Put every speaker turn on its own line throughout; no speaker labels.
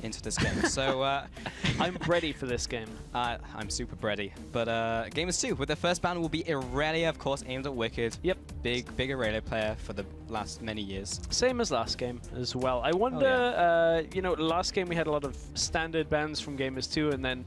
into this game. So
I'm ready for this game.
I'm super ready. But Gamers 2, with their first ban will be Irelia, of course, aimed at Wicked.
Yep.
Big Irelia player for the last many years.
Same as last game as well. I wonder, you know, last game we had a lot of standard bans from Gamers 2 and then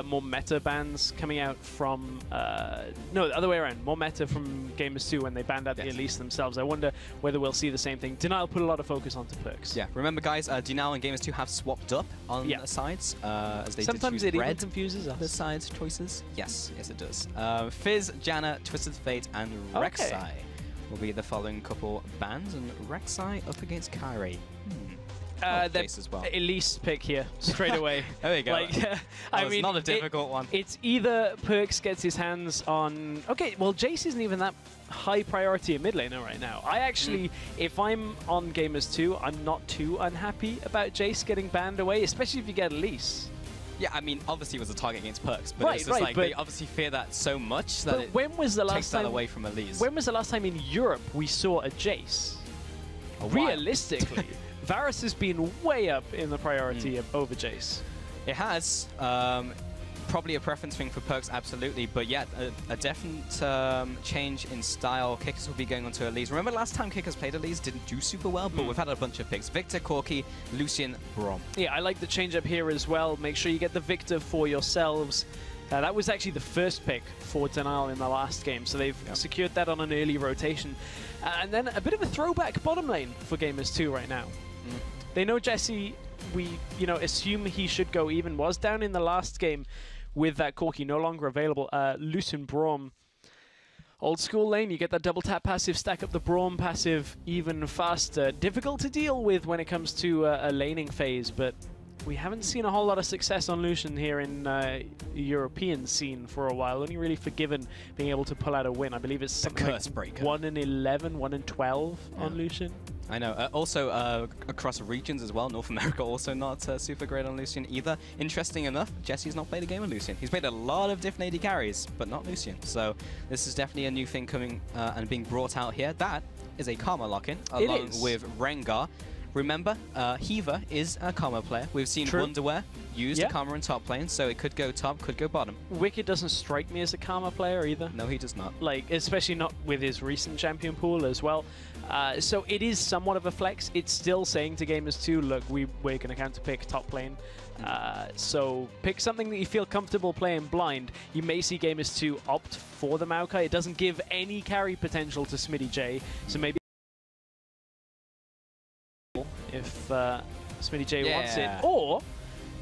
more meta bans coming out from... no, the other way around. More meta from Gamers 2 when they banned out the Elise themselves. I wonder whether we'll see the same thing. DNL put a lot of focus onto perks.
Yeah, remember guys, DNL and Gamers 2 have swapped up on the sides as they
sometimes
did choose
it
red
even confuses us.
the sides choices. Yes, it does. Fizz, Janna, Twisted Fate, and Rek'Sai will be the following couple bans, and Rek'Sai up against Kairi. As well.
Elise pick here straight away.
There we go.
Like, I mean,
not a difficult one.
It's either Perks gets his hands on. Okay, well, Jace isn't even that high priority in mid laner right now. I actually, if I'm on Gamers 2, I'm not too unhappy about Jace getting banned away, especially if you get Elise.
Yeah, I mean, obviously it was a target against Perks, but it's just like they obviously fear that so much that it
when was the last
takes
time,
that away from Elise.
When was the last time in Europe we saw a Jace? Realistically, Varus has been way up in the priority over Jace.
It has. Probably a preference thing for Perks, absolutely. But yeah, a definite change in style. Kickers will be going on to Elise. Remember last time Kickers played Elise didn't do super well, but we've had a bunch of picks. Victor, Corki, Lucian, Braum. Yeah,
I like the change up here as well. Make sure you get the Victor for yourselves. That was actually the first pick for DNL in the last game, so they've secured that on an early rotation. And then a bit of a throwback bottom lane for Gamers 2 right now. They know Jesse, we assume he should go even, was down in the last game with that Corki no longer available. Lucian, Braum. Old school lane, you get that double tap passive, stack up the Braum passive even faster. Difficult to deal with when it comes to a laning phase, but we haven't seen a whole lot of success on Lucian here in the European scene for a while. Only really forgiven being able to pull out a win. I believe it's something like 1-11, 1-12 on Lucian.
I know. Also, across regions as well, North America also not super great on Lucian either. Interesting enough, Jesse's not played a game of Lucian. He's played a lot of different AD carries, but not Lucian. So this is definitely a new thing coming and being brought out here. That is a Karma lock-in, along with Rengar. Remember, Heaver is a Karma player. We've seen Wonderwear use the Karma in top lane, so it could go top, could go bottom.
Wicked doesn't strike me as a Karma player either.
No, he does not.
Like, especially not with his recent champion pool as well. So it is somewhat of a flex. It's still saying to Gamers 2, look, we're going to counter-pick top lane. So pick something that you feel comfortable playing blind. You may see Gamers 2 opt for the Maokai. It doesn't give any carry potential to Smitty J, so maybe if Smitty J wants it. Or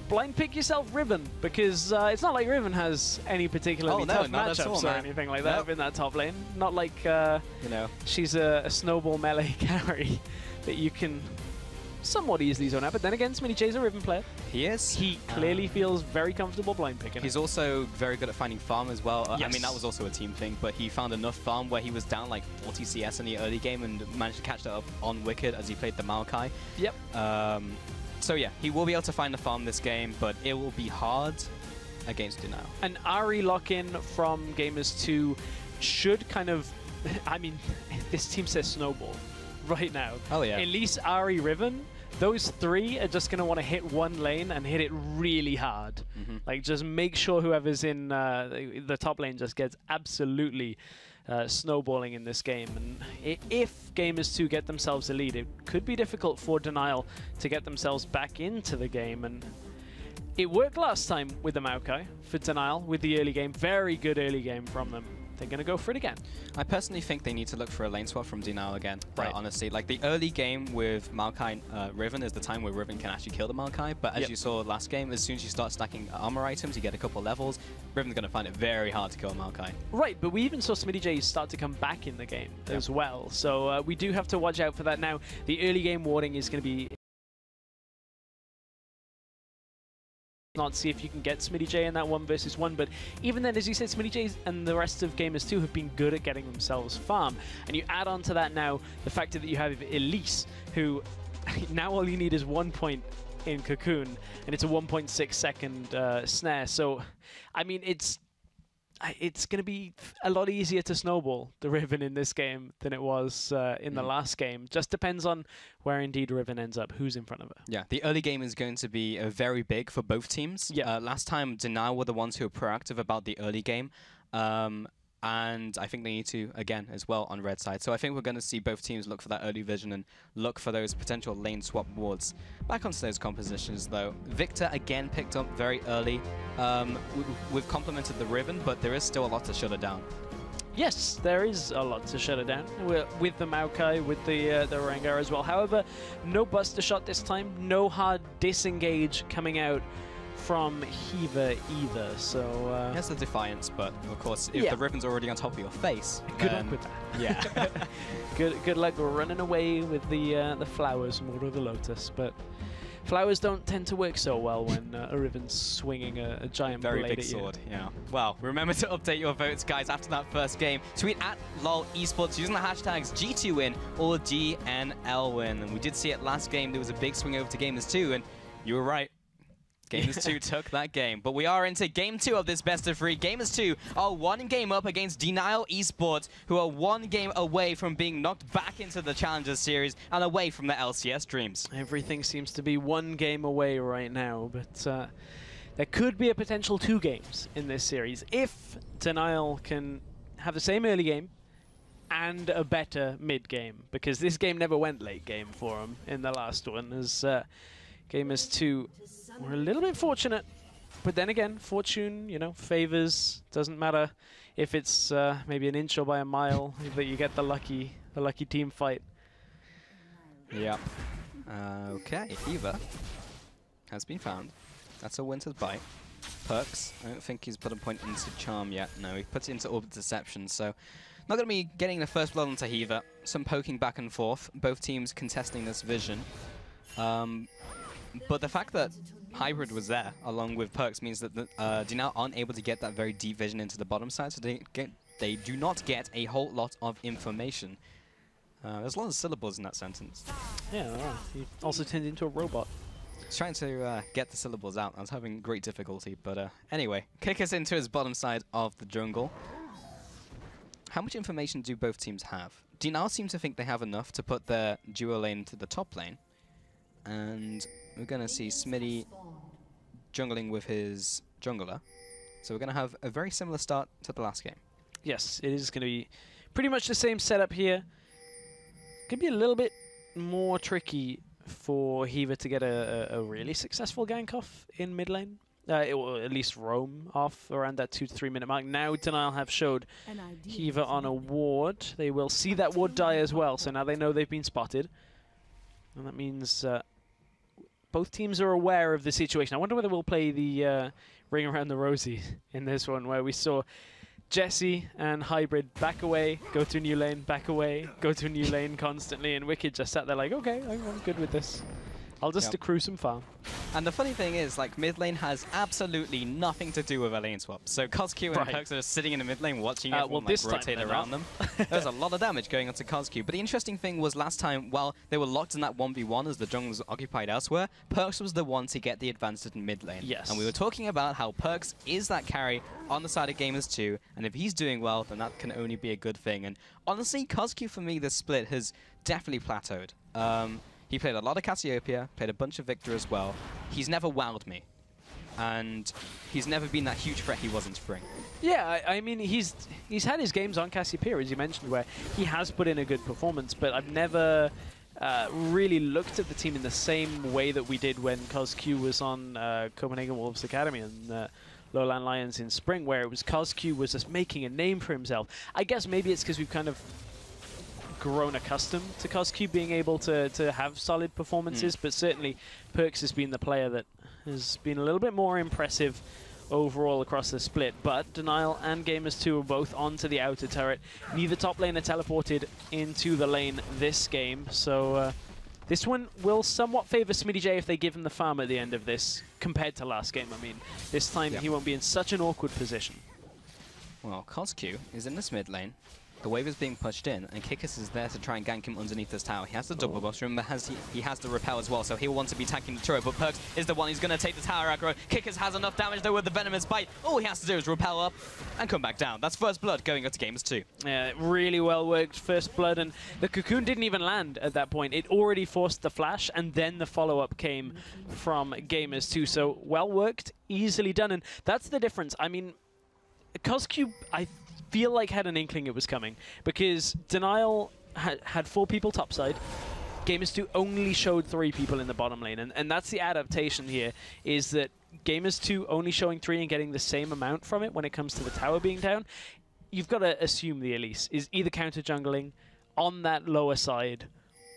blind pick yourself Riven, because it's not like Riven has any particularly tough matchups or anything like that in that top lane. Not like she's a snowball melee carry that you can somewhat easily zone out. But then again, Smitty J's a Riven player.
He is.
He clearly feels very comfortable blind picking.
He's also very good at finding farm as well. I mean, that was also a team thing, but he found enough farm where he was down like 40 CS in the early game and managed to catch that up on Wicked as he played the Maokai.
Yep.
So yeah, he will be able to find the farm this game, but it will be hard against DNL.
An Ahri lock-in from Gamers 2 should kind of... I mean, this team says snowball right now.
Oh yeah.
Elise, Ahri, Riven, those three are just going to want to hit one lane and hit it really hard. Like, just make sure whoever's in the top lane just gets absolutely snowballing in this game. And if Gamers 2 get themselves a lead, it could be difficult for DNL to get themselves back into the game. And it worked last time with the Maokai for DNL with the early game. Very good early game from them. They're going to go for it again.
I personally think they need to look for a lane swap from DNL again. Honestly, like the early game with Maokai Riven is the time where Riven can actually kill the Maokai. But as you saw last game, as soon as you start stacking armor items, you get a couple levels. Riven's going to find it very hard to kill Maokai.
Right, but we even saw Smitty J start to come back in the game as well. So we do have to watch out for that now. The early game warning is going to be... not see if you can get Smitty J in that 1v1, but even then, as you said, Smitty J and the rest of Gamers 2 have been good at getting themselves farm. And you add on to that now the fact that you have Elise, who now all you need is 1 point in Cocoon, and it's a 1.6 second snare. So, I mean, it's it's going to be a lot easier to snowball the Riven in this game than it was in the last game. Just depends on where indeed Riven ends up, who's in front of her.
Yeah, the early game is going to be very big for both teams.
Yeah.
Last time, DNL were the ones who were proactive about the early game. And I think they need to, again, as well on red side. So I think we're going to see both teams look for that early vision and look for those potential lane swap wards. Back onto those compositions, though. Victor, again, picked up very early. We've complemented the Riven, but there is still a lot to shut her down.
Yes, there is a lot to shut it down with the Maokai, with the Rengar as well. However, no Buster Shot this time, no hard disengage coming out from Hiva either, so...
He has the Defiance, but of course, if the Riven's already on top of your face...
Good luck with that.
Yeah.
good luck running away with the flowers more of the Lotus, but flowers don't tend to work so well when a Riven's swinging a giant
very
blade
big
at
sword, yeah. Well, remember to update your votes, guys, after that first game. Tweet at LOL eSports using the hashtags G2 win or DNL win. And we did see it last game, there was a big swing over to Gamers 2, and you were right. Gamers 2 took that game. But we are into Game 2 of this best of 3. Gamers 2 are one game up against DNL eSports, who are one game away from being knocked back into the Challengers Series and away from the LCS dreams.
Everything seems to be one game away right now, but there could be a potential 2 games in this series if DNL can have the same early game and a better mid game, because this game never went late game for them in the last one, as Gamers 2 were a little bit fortunate, but then again, fortune, you know, favors. Doesn't matter if it's maybe an inch or by a mile that you get the lucky team fight.
Yeah. Okay, Eva has been found. That's a Winter's Bite. Perks. I don't think he's put a point into Charm yet. No, he puts it into Orbit Deception, so not going to be getting the first blood onto Hiva. Some poking back and forth. Both teams contesting this vision. But the fact that Hybrid was there, along with Perks, means that DNL aren't able to get that very deep vision into the bottom side, so they do not get a whole lot of information. There's a lot of syllables in that sentence.
Yeah, he also turned into a robot.
He's trying to get the syllables out. I was having great difficulty, but anyway, kick us into his bottom side of the jungle. How much information do both teams have? DNL seem to think they have enough to put their duo lane into the top lane, and we're going to see Smitty jungling with his jungler. So we're going to have a very similar start to the last game.
Yes, it is going to be pretty much the same setup here. Could be a little bit more tricky for Hiva to get a really successful gank off in mid lane. It will at least roam off around that 2 to 3 minute mark. Now DNL have showed Hiva on a ward. They will see that ward die as well, so now they know they've been spotted. And that means both teams are aware of the situation. I wonder whether we'll play the Ring Around the Rosie in this one, where we saw Jesse and Hybrid back away, go to a new lane, back away, go to a new lane constantly, and Wicked just sat there like, okay, I'm good with this. I'll just accrue some farm.
And the funny thing is, like, mid lane has absolutely nothing to do with a lane swap. So CosQ and Perks are just sitting in the mid lane watching everyone rotate around them. There's a lot of damage going on to CosQ. But the interesting thing was last time, while they were locked in that 1v1 as the jungle was occupied elsewhere, Perks was the one to get the advantage in mid lane.
Yes.
And we were talking about how Perks is that carry on the side of Gamers 2, and if he's doing well, then that can only be a good thing. And honestly, CosQ for me this split has definitely plateaued. He played a lot of Cassiopeia, played a bunch of Victor as well. He's never wowed me. And he's never been that huge threat he was in Spring.
Yeah, I mean, he's had his games on Cassiopeia, as you mentioned, where he has put in a good performance, but I've never really looked at the team in the same way that we did when CosQ was on Copenhagen Wolves Academy and Lowland Lions in Spring, where it was CosQ was just making a name for himself. I guess maybe it's because we've kind of grown accustomed to CosQ being able to have solid performances, but certainly Perks has been the player that has been a little bit more impressive overall across the split. But DNL and Gamers 2 are both onto the outer turret. Neither top laner teleported into the lane this game, so this one will somewhat favor Smitty J if they give him the farm at the end of this, compared to last game. I mean, this time he won't be in such an awkward position.
Well, CosQ is in this mid lane. The wave is being pushed in, and Kikis is there to try and gank him underneath this tower. He has the double buff. Remember, he has the repel as well, so he'll want to be attacking the turret, but Perkz is the one who's going to take the tower aggro. Kikis has enough damage, though, with the Venomous Bite. All he has to do is repel up and come back down. That's first blood going up to Gamers 2.
Yeah, really well worked first blood, and the cocoon didn't even land at that point. It already forced the flash, and then the follow-up came from Gamers 2. So well worked, easily done, and that's the difference. I mean, Coscube, I feel like had an inkling it was coming, because Denial had 4 people topside. Gamers 2 only showed 3 people in the bottom lane, and that's the adaptation here, is that Gamers 2 only showing 3 and getting the same amount from it when it comes to the tower being down. You've got to assume the Elise is either counter jungling on that lower side,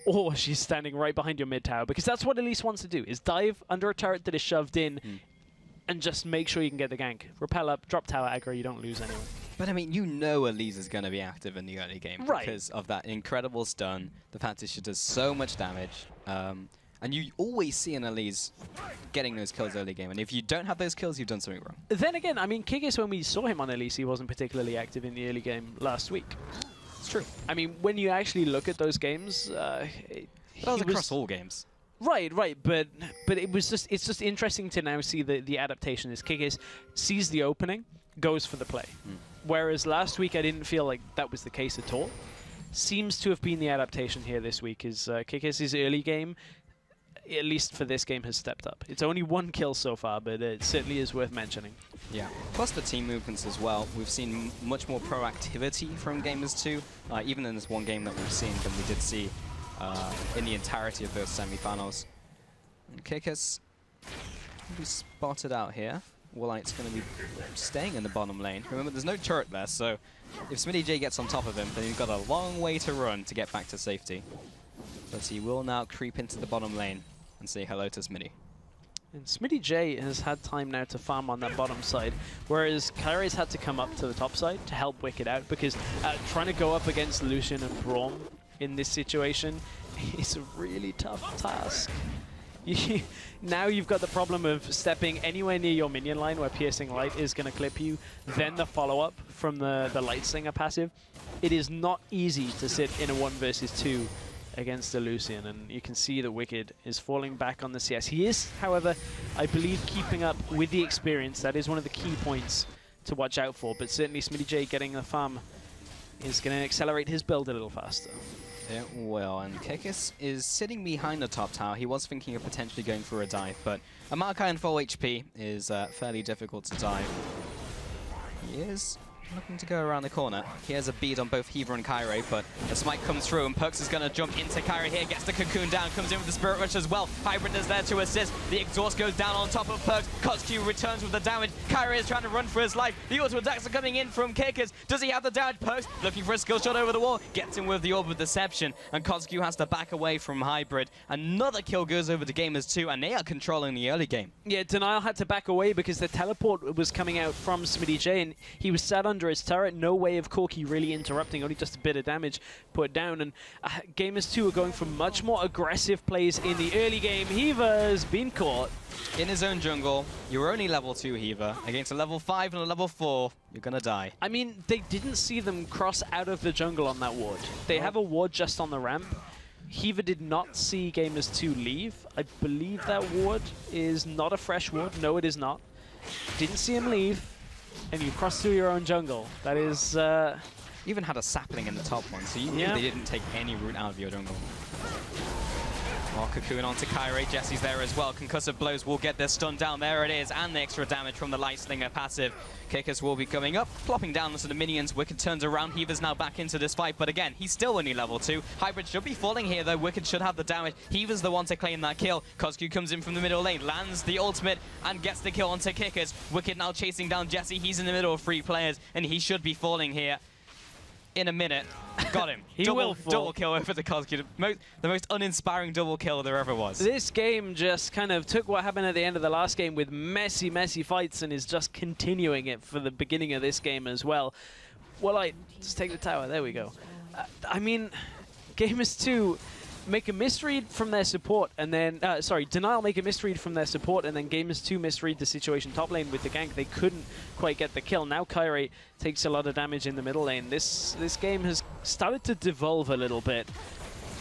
or she's standing right behind your mid tower, because that's what Elise wants to do, is dive under a turret that is shoved in and just make sure you can get the gank. Repel up, drop tower aggro, you don't lose anyone.
But I mean, you know Elise is going to be active in the early game because of that incredible stun, the fact that she does so much damage, and you always see an Elise getting those kills early game, and if you don't have those kills, you've done something wrong.
Then again, I mean, Kikis, when we saw him on Elise, he wasn't particularly active in the early game last week.
It's true.
I mean, when you actually look at those games,
that was across all games.
Right, but it's just interesting to now see the adaptation. Is Kikis sees the opening, goes for the play. Whereas last week I didn't feel like that was the case at all. Seems to have been the adaptation here this week. Is Kikis' early game, at least for this game, has stepped up. It's only 1 kill so far, but it certainly is worth mentioning. Yeah.
Plus the team movements as well. We've seen much more proactivity from Gamers 2, even in this one game that we've seen, than we did see in the entirety of those semi-finals. And Kikis will be spotted out here. Woolite's going to be staying in the bottom lane. Remember, there's no turret there, so if SmittyJ gets on top of him, then he's got a long way to run to get back to safety. But he will now creep into the bottom lane and say hello to Smitty.
And SmittyJ has had time now to farm on that bottom side, whereas Kyrie's had to come up to the top side to help Wicked out, because trying to go up against Lucian and Braum in this situation is a really tough task. Now you've got the problem of stepping anywhere near your minion line where Piercing Light is going to clip you, then the follow-up from the Light Slinger passive. It is not easy to sit in a 1 versus 2 against the Lucian, and you can see that Wicked is falling back on the CS. He is, however, I believe, keeping up with the experience. That is one of the key points to watch out for, but certainly SmittyJ getting the farm is going to accelerate his build a little faster.
It will, and Kikis is sitting behind the top tower. He was thinking of potentially going for a dive, but a Maokai on full HP is fairly difficult to dive. He is looking to go around the corner. He has a bead on both Heaver and Kyrie, but a smite comes through, and Perkz is going to jump into Kyrie here, gets the cocoon down, comes in with the Spirit Rush as well. Hybrid is there to assist. The exhaust goes down on top of Perkz. Kotsky returns with the damage. Kyrie is trying to run for his life. The auto attacks are coming in from Kikis. Does he have the damage? Perkz looking for a skill shot over the wall, gets him with the Orb of Deception, and Kotsky has to back away from Hybrid. Another kill goes over to Gamers 2, and they are controlling the early game.
Yeah, Denial had to back away because the teleport was coming out from SmittyJ, and he was sat under his turret. No way of Corki really interrupting, only just a bit of damage put down. And Gamers 2 are going for much more aggressive plays in the early game. Heaver's been caught.
In his own jungle, you're only level 2 Heaver. Against a level 5 and a level 4, you're gonna die.
I mean, they didn't see them cross out of the jungle on that ward. They have a ward just on the ramp. Heaver did not see Gamers 2 leave. I believe that ward is not a fresh ward. No, it is not. Didn't see him leave. And you cross through your own jungle. That is...
You even had a sapling in the top one, so you knew they didn't take any root out of your jungle. More cocoon onto Kyrie. Jesse's there as well. Concussive blows will get their stun down. There it is, and the extra damage from the Light Slinger passive. Kikis will be coming up, plopping down onto the minions. Wicked turns around. Heaver's now back into this fight, but again, he's still only level 2. Hybrid should be falling here, though. Wicked should have the damage. Heaver's the one to claim that kill. Kotsky comes in from the middle lane, lands the ultimate, and gets the kill onto Kikis. Wicked now chasing down Jesse. He's in the middle of 3 players, and he should be falling here in a minute. Got him.
He will fall.
Double kill over to Kotsky. The most uninspiring double kill there ever was.
This game just kind of took what happened at the end of the last game with messy fights and is just continuing it for the beginning of this game as well. Well, just take the tower. There we go. I mean, Gamers 2, make a misread from their support, and then Denial make a misread from their support, and then Gamers2 misread the situation top lane with the gank. They couldn't quite get the kill. Now Kyrie takes a lot of damage in the middle lane. This game has started to devolve a little bit.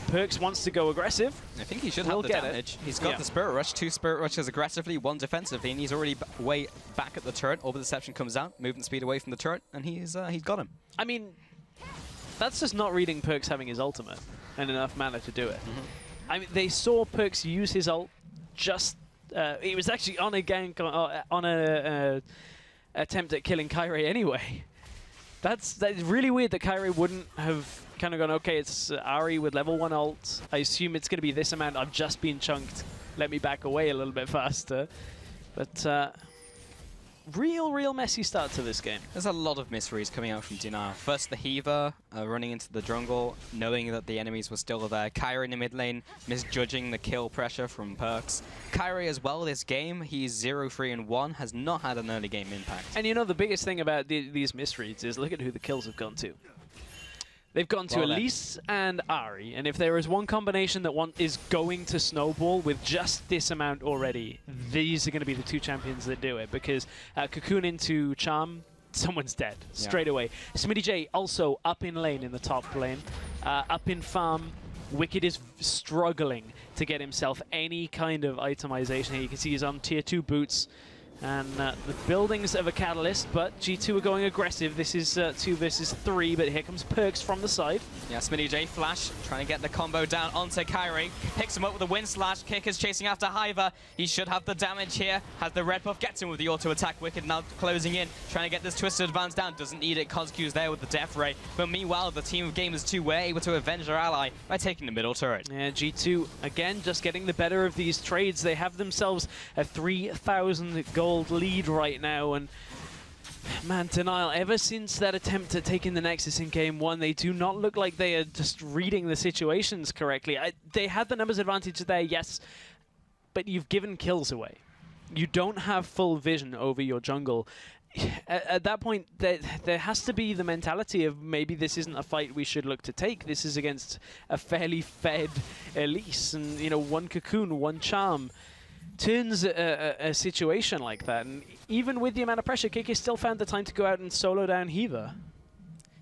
Perkz wants to go aggressive.
I think he should have the damage. He's got the Spirit Rush, 2 Spirit Rushes aggressively, 1 defensively, and he's already way back at the turret. Orbital Deception comes out, movement speed away from the turret, and he's got him.
I mean, that's just not reading Perkz having his ultimate and enough mana to do it. I mean, they saw Perkz use his ult just... it was actually on a gank, on a attempt at killing Kyrie anyway. That's really weird that Kyrie wouldn't have kind of gone, okay, it's Ahri with level 1 ult. I assume it's going to be this amount. I've just been chunked. Let me back away a little bit faster. But real messy start to this game.
There's a lot of misreads coming out from Denial. First the Heaver running into the jungle, knowing that the enemies were still there. Kyrie in the mid lane, misjudging the kill pressure from Perkz. Kyrie as well this game, he's 0-3-1, has not had an early game impact.
And you know, the biggest thing about these misreads is look at who the kills have gone to. They've gone to Elise and Ahri, and if there is one combination that is going to snowball with just this amount already, these are going to be the 2 champions that do it, because Cocoon into Charm, someone's dead straight away. SmittyJ also up in lane in the top lane, up in farm. Wicked is struggling to get himself any kind of itemization here. You can see he's on tier 2 boots. And the buildings of a catalyst, but G2 are going aggressive. This is 2 versus 3, but here comes Perkz from the side. Yeah,
SmittyJ Flash trying to get the combo down onto Kyrie. Picks him up with a Wind Slash. Kicker's chasing after Hiver. He should have the damage here. Has the red buff, gets him with the auto attack. Wicked now closing in, trying to get this Twisted Advance down. Doesn't need it. Coscue's there with the Death Ray. But meanwhile, the team of Gamers2 were able to avenge their ally by taking the middle turret.
Yeah, G2, again, just getting the better of these trades. They have themselves a 3,000 gold lead right now, and man, Denial, ever since that attempt at taking the Nexus in game 1, they do not look like they are just reading the situations correctly. They had the numbers advantage there, yes, but you've given kills away. You don't have full vision over your jungle. At that point, there has to be the mentality of maybe this isn't a fight we should look to take. This is against a fairly fed Elise, and you know, 1 Cocoon, 1 Charm turns a situation like that. And even with the amount of pressure, Kiki still found the time to go out and solo down Heaver.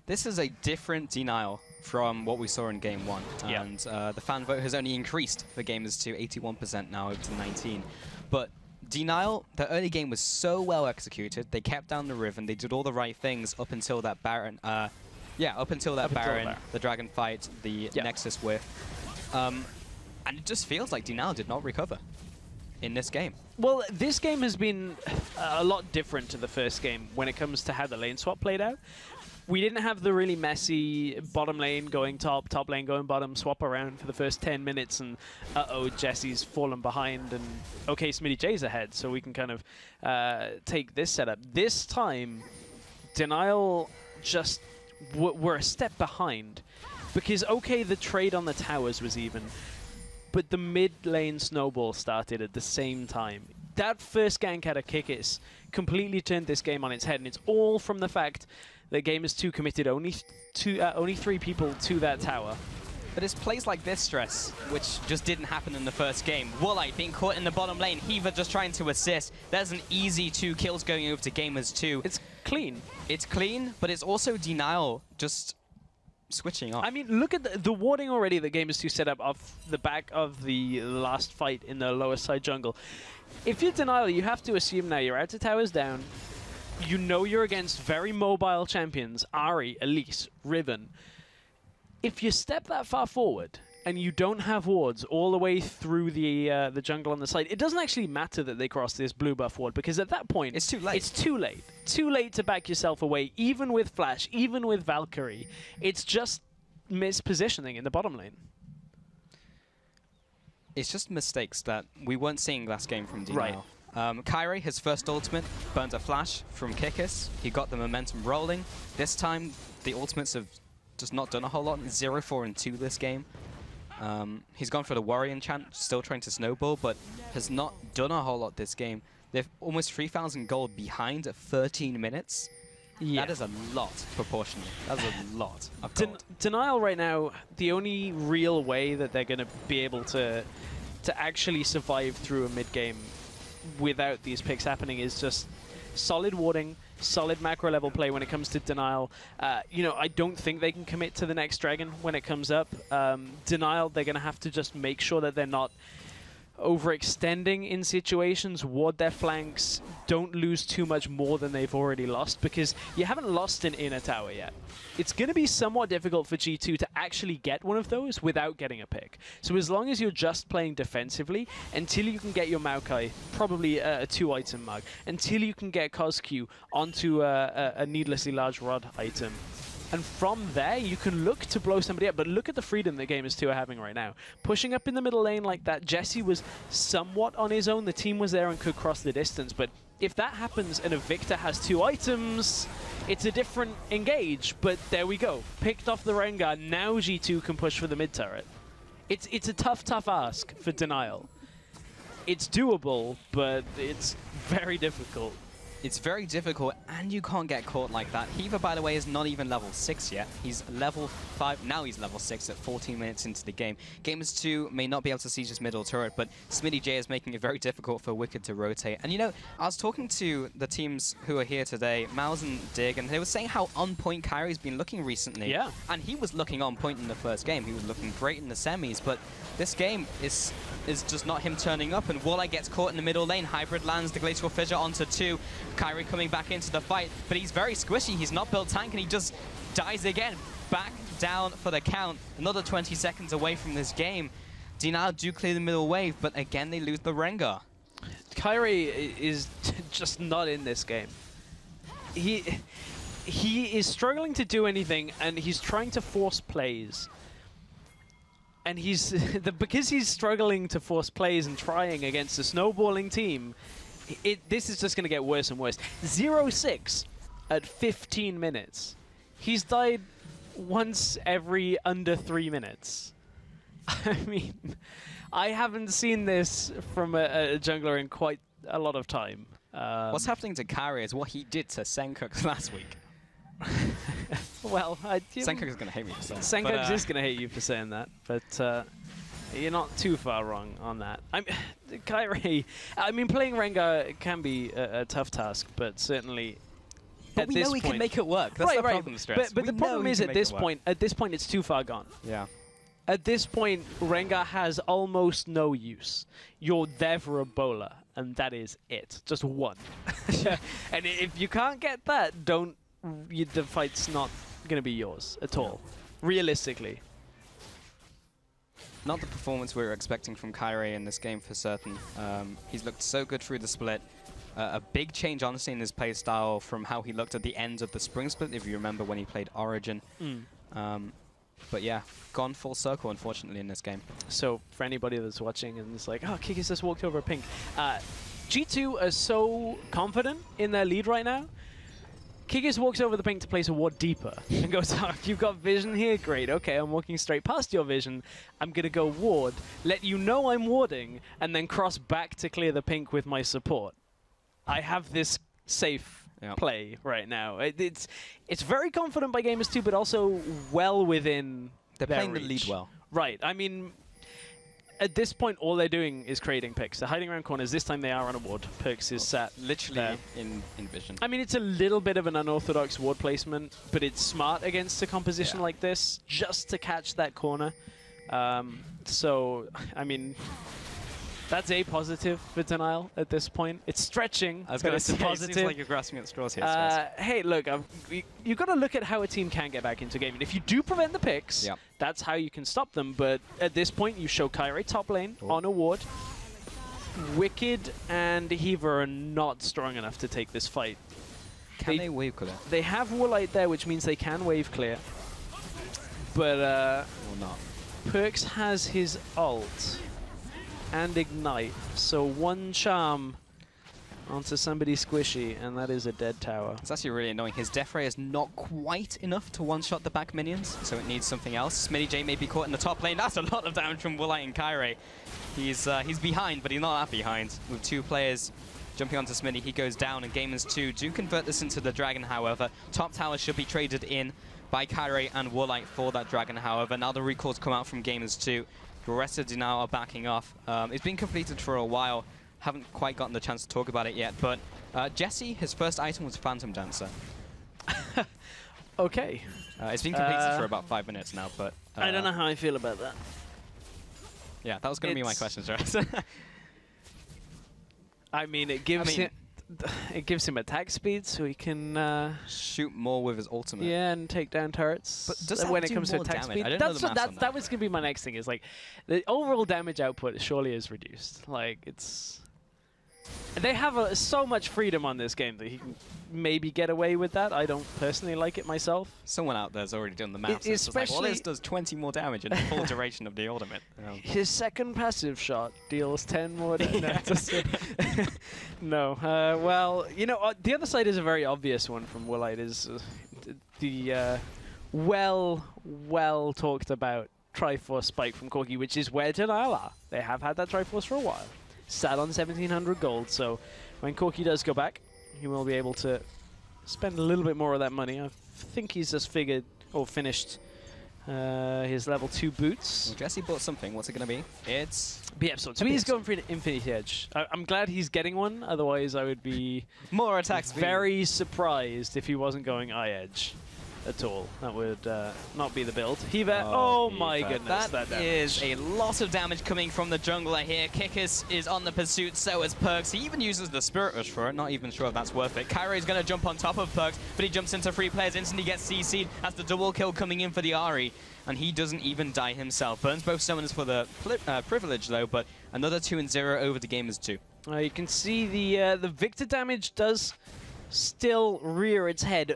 This is a different Denial from what we saw in game 1. And the fan vote has only increased for Gamers to 81% now, over to 19. But Denial, the early game was so well executed. They kept down the Riven. They did all the right things up until that Baron. The Dragon fight, the Nexus whiff. And it just feels like Denial did not recover in this game.
Well, this game has been a lot different to the first game when it comes to how the lane swap played out. We didn't have the really messy bottom lane going top, top lane going bottom, swap around for the first 10 minutes, and uh-oh, Jesse's fallen behind, and okay, SmittyJ's ahead, so we can kind of take this setup. This time, Denial just were a step behind, because okay, the trade on the towers was even, but the mid lane snowball started at the same time. That first gank out of Kikis completely turned this game on its head, and it's all from the fact that Gamers2 committed only 3 people to that tower.
But it's plays like this, Stress, which just didn't happen in the first game. Woolite being caught in the bottom lane, Heaver just trying to assist. There's an easy 2 kills going over to Gamers2.
It's clean.
It's clean, but it's also Denial just switching off.
I mean, look at the warding already that Gamers2 set up off the back of the last fight in the lower side jungle. If you're Denial, you have to assume now you're out to towers down. You know you're against very mobile champions, Ahri, Elise, Riven. If you step that far forward and you don't have wards all the way through the jungle on the side, it doesn't actually matter that they cross this blue buff ward, because at that point
it's too late.
It's too late. Too late to back yourself away, even with Flash, even with Valkyrie. It's just mispositioning in the bottom lane.
It's just mistakes that we weren't seeing last game from Denial.
Right.
Kyrie, his first ultimate, burned a flash from Kikis. He got the momentum rolling. This time, the ultimates have just not done a whole lot. 0-4-2 this game. He's gone for the Warrior enchant, still trying to snowball, but has not done a whole lot this game. They're almost 3,000 gold behind at 13 minutes. That is a lot, proportionally. That's a lot of gold.
DNL right now, the only real way that they're going to be able to actually survive through a mid-game without these picks happening is just solid warding, solid macro level play when it comes to DNL. You know, I don't think they can commit to the next dragon when it comes up. DNL, they're going to have to just make sure that they're not overextending in situations, ward their flanks, don't lose too much more than they've already lost, because you haven't lost an inner tower yet. It's going to be somewhat difficult for G2 to actually get one of those without getting a pick. So as long as you're just playing defensively, until you can get your Maokai, probably a 2-item Mag, until you can get Cosq onto a needlessly large rod item, and from there, you can look to blow somebody up. But look at the freedom that Gamers 2 are having right now. Pushing up in the middle lane like that, Jesse was somewhat on his own. The team was there and could cross the distance. But if that happens and a Victor has 2 items, it's a different engage. But there we go. Picked off the Rengar. Now G2 can push for the mid turret. It's a tough ask for DNL. It's doable, but it's very difficult.
It's very difficult, and you can't get caught like that. Heaver, by the way, is not even level 6 yet. He's level 5. Now he's level 6 at 14 minutes into the game. Gamers 2 may not be able to siege his middle turret, but Smitty J is making it very difficult for Wicked to rotate. And you know, I was talking to the teams who are here today, Mouse and Dig, and they were saying how on point Kyrie's been looking recently.
Yeah.
And he was looking on point in the first game. He was looking great in the semis, but this game is just not him turning up, and Walleye gets caught in the middle lane. Hybrid lands the Glacial Fissure onto 2. Kyrie coming back into the fight, but he's very squishy. He's not built tank, and he just dies again. Back down for the count. Another 20 seconds away from this game. DNL do clear the middle wave, but again they lose the Rengar.
Kyrie is just not in this game. He is struggling to do anything, and he's trying to force plays. And he's because he's struggling to force plays and trying against a snowballing team, this is just going to get worse and worse. 0-6 at 15 minutes. He's died once every under 3 minutes. I mean, I haven't seen this from a jungler in quite a lot of time.
What's happening to Kyrie is what he did to Senkux last week.
Well,
Senkux is going to hate me for saying that.
Senkux is going to hate you for saying that, but you're not too far wrong on that. Kyrie, I mean, playing Rengar can be a tough task, but certainly
but we know he can make it work. That's the problem, Stress.
But the problem is at this point, it's too far gone.
Yeah.
At this point, Rengar has almost no use. You're there for a bowler, and that is it. Just one. And if you can't get that, the fight's not going to be yours at all, realistically.
Not the performance we were expecting from Kyrie in this game for certain. He's looked so good through the split. A big change, honestly, in his play style from how he looked at the end of the spring split, if you remember when he played Origin. But yeah, gone full circle, unfortunately, in this game. So
for anybody that's watching and is like, oh, Kikis just walked over a pink. G2 are so confident in their lead right now. Kikis walks over the pink to place a ward deeper and goes, oh, you've got vision here? Great, okay, I'm walking straight past your vision. I'm going to go ward, let you know I'm warding, and then cross back to clear the pink with my support. I have this safe play right now. It's very confident by Gamers 2, but also well within
They're playing
reach.
The lead well.
Right, I mean, at this point, all they're doing is creating picks. They're hiding around corners. This time they are on a ward. Perks is sat
literally in vision.
I mean, it's a little bit of an unorthodox ward placement, but it's smart against a composition like this, just to catch that corner. So, I mean, that's a positive for DNL at this point. It's stretching,
I was going to say,
positive.
It seems like you're grasping at straws here.
Hey, look, you've got to look at how a team can get back into a game. And if you do prevent the picks, that's how you can stop them. But at this point, you show Kyrie top lane on a ward. Wicked and Heaver are not strong enough to take this fight.
Can they wave clear?
They have Woolite there, which means they can wave clear. But
or not.
Perks has his ult and ignite, so one charm onto somebody squishy, and that is a dead tower.
It's actually really annoying. His Death Ray is not quite enough to one-shot the back minions, so it needs something else. Smitty J may be caught in the top lane. That's a lot of damage from Woolite and Kyrie. He's behind, but he's not that behind. With 2 players jumping onto Smitty, he goes down, and Gamers 2 do convert this into the Dragon, however. Top tower should be traded in by Kyrie and Woolite for that Dragon, however. Now the recalls come out from Gamers 2. The rest of DNL are backing off. It's been completed for a while. Haven't quite gotten the chance to talk about it yet, but Jesse, his first item was Phantom Dancer.
Okay.
It's been completed for about 5 minutes now, but...
I don't know how I feel about that.
Yeah, that was going to be my question, Jarrett.
I mean, it gives him attack speed, so he can
shoot more with his ultimate.
Yeah, and take down turrets.
But does that
when it
do
comes to
more
attack
damage?
speed,
I don't know the maths on
that was gonna be my next thing. Is like the overall damage output surely is reduced. Like it's. They have so much freedom on this game that he can maybe get away with that. I don't personally like it myself.
Someone out there's already done the maths. It's like, well, this does 20 more damage in the full duration of the ultimate.
His second passive shot deals 10 more damage. No. Well, you know, the other side is a very obvious one from Woolite. Is the well talked about Triforce spike from Corki, which is where DNL are. They have had that Triforce for a while. Sat on 1,700 gold, so when Corki does go back, he will be able to spend a little bit more of that money. I think he's just finished his level 2 boots.
Well, Jesse bought something. What's it going to be? It's
eSports. So he's going for an Infinity Edge. I'm glad he's getting one, otherwise I would be
more attack speed. Very
surprised if he wasn't going iEdge at all. That would not be the build. Hiva, oh my goodness.
That is a lot of damage coming from the jungler here. Kikis is on the pursuit, so is Perks. He even uses the Spirit Rush for it, not even sure if that's worth it. Kyrie's going to jump on top of Perks, but he jumps into 3 players, instantly gets CC'd. That's the double kill coming in for the Ahri, and he doesn't even die himself. Burns both summoners for the privilege though, but another 2-0 over the Gamers 2.
You can see the Victor damage does still rear its head.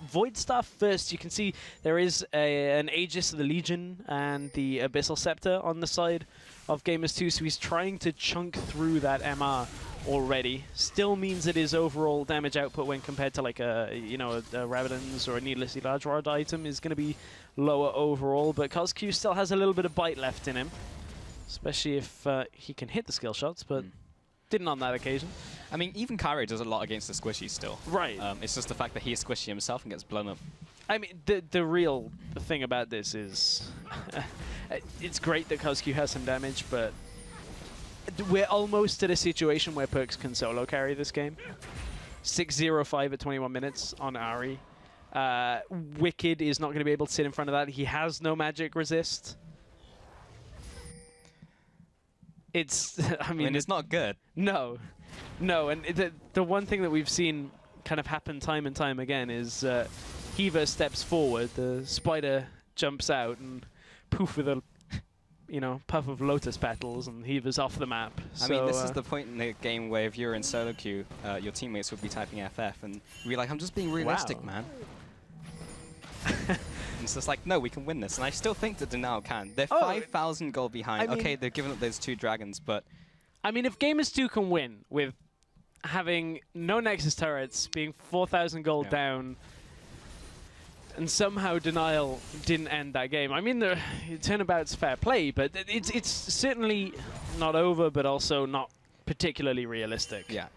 Void Staff first, you can see there is an Aegis of the Legion and the Abyssal Scepter on the side of Gamers 2, so he's trying to chunk through that MR already. Still means that his overall damage output when compared to like a Rabadon's or a Needlessly Large Rod item is going to be lower overall, but CosQ still has a little bit of bite left in him, especially if he can hit the skill shots, but didn't on that occasion.
I mean, even Kyrie does a lot against the squishy still.
Right.
It's just the fact that he is squishy himself and gets blown up.
I mean, the real thing about this is it's great that CosQ has some damage, but we're almost at a situation where Perks can solo carry this game. 6-0-5 at 21 minutes on Ahri. Wicked is not going to be able to sit in front of that. He has no magic resist. I mean,
it's not good.
No, and the one thing that we've seen kind of happen time and time again is Hiva steps forward, the spider jumps out, and poof with a puff of lotus petals, and Hiva's off the map.
I mean, this is the point in the game where if you're in solo queue, your teammates would be typing FF, and you'd be like, I'm just being realistic, man. It's just like, no, we can win this. And I still think that DNL can. They're 5,000 gold behind. Okay, they've given up those 2 dragons, but...
I mean, if Gamers 2 can win with having no Nexus turrets, being 4,000 gold down, and somehow DNL didn't end that game. I mean, the turnabout's fair play, but it's certainly not over, but also not particularly realistic.
Yeah.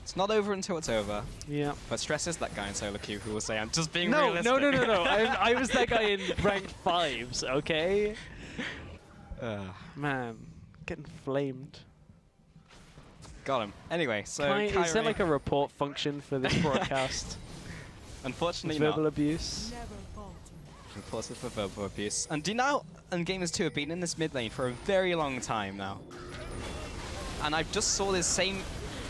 It's not over until it's over.
Yeah.
But Stress is that guy in solo queue who will say, I'm just being
realistic. No. I was that guy in ranked 5s, okay? Man, getting flamed.
Got him. Anyway, so
is there like a report function for this broadcast?
Unfortunately
verbal abuse.
Reported for verbal abuse. And DNL and Gamers 2 have been in this mid lane for a very long time now. And I just saw this same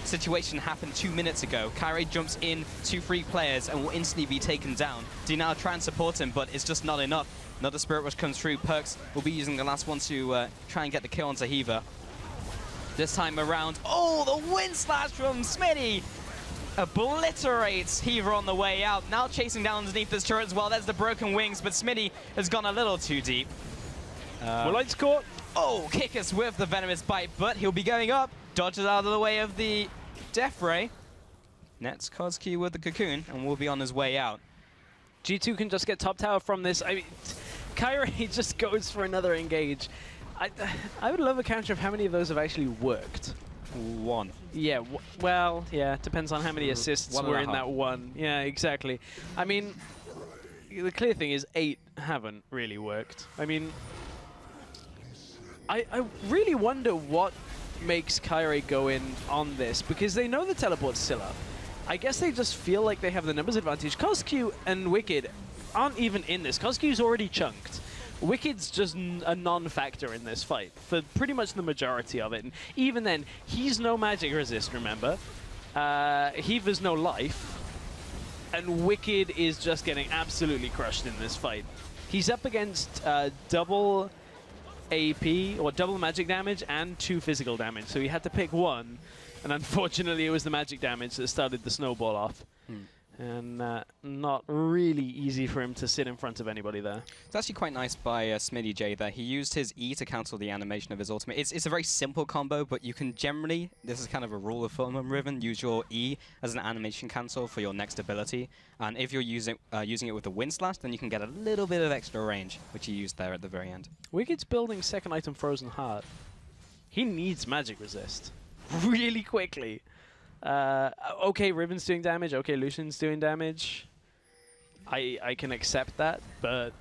situation happen 2 minutes ago. Kyrie jumps in 2-3 players and will instantly be taken down. DNL try and support him, but it's just not enough. Another Spirit Rush comes through. Perks will be using the last one to try and get the kill onto Hiva. This time around, the wind slash from Smitty obliterates Hiva on the way out. Now chasing down underneath this turret as well. There's the broken wings, but Smitty has gone a little too deep.
Woolite's caught.
Kikis with the venomous bite, but he'll be going up. Dodges out of the way of the Death Ray. Nets Kozki with the Cocoon and will be on his way out.
G2 can just get top tower from this. I mean, Kyrie just goes for another engage. I would love a counter of how many of those have actually worked.
One.
Yeah, well, yeah, depends on how many assists were in that one. Yeah, exactly. I mean, the clear thing is 8 haven't really worked. I mean, I really wonder what makes Kyrie go in on this, because they know the teleport's still up. I guess they just feel like they have the numbers advantage. Kozq and Wicked aren't even in this. Kozq's already chunked. Wicked's just a non-factor in this fight for pretty much the majority of it. And even then, he's no magic resist, remember? Heaver's no life. And Wicked is just getting absolutely crushed in this fight. He's up against double AP, or double magic damage, and 2 physical damage. So he had to pick one. And unfortunately, it was the magic damage that started the snowball off. And not really easy for him to sit in front of anybody there.
It's actually quite nice by Smitty J there. He used his E to cancel the animation of his ultimate. It's a very simple combo, but you can generally, this is kind of a rule of thumb on Riven, use your E as an animation cancel for your next ability. And if you're using it with the Wind Slash, then you can get a little bit of extra range, which he used there at the very end.
Wicked's building second item Frozen Heart. He needs magic resist really quickly. Okay, Riven's doing damage. Okay, Lucian's doing damage. I can accept that, but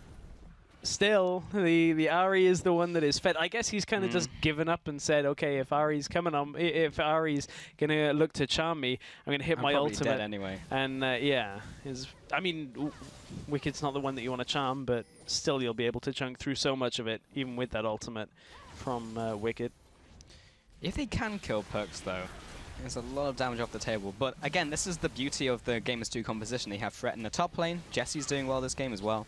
still, the Ahri is the one that is fed. I guess he's kind of just given up and said, okay, if Ahri's coming on, if Ahri's gonna look to charm me, I'm gonna hit my ultimate
dead anyway.
And yeah, I mean, Wicked's not the one that you want to charm, but still, you'll be able to chunk through so much of it, even with that ultimate from Wicked.
If they can kill Perks, though, there's a lot of damage off the table. But again, this is the beauty of the Gamers 2 composition. They have Threat in the top lane. Jesse's doing well this game as well.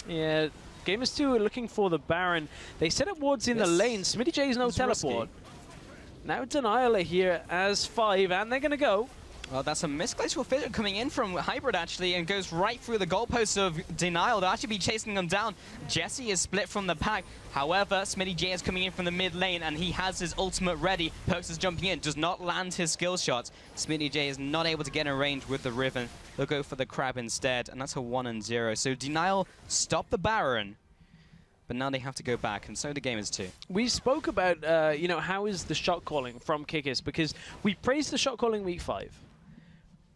Yeah, Gamers 2 are looking for the Baron. They set up wards in the lane. Smitty J's no teleport.
Risky.
Now DNL are here as 5, and they're going to go.
Well, that's a misglacial fissure coming in from Hybrid, actually, and goes right through the goalposts of DNL. They'll actually be chasing them down. Jesse is split from the pack. However, Smitty J is coming in from the mid lane, and he has his ultimate ready. Perks is jumping in, does not land his skill shots. Smitty J is not able to get in range with the Riven. They'll go for the Crab instead, and that's a 1-0. So DNL stopped the Baron, but now they have to go back, and so the Gamers 2.
We spoke about, you know, how is the shot calling from Kickers, because we praised the shot calling week 5.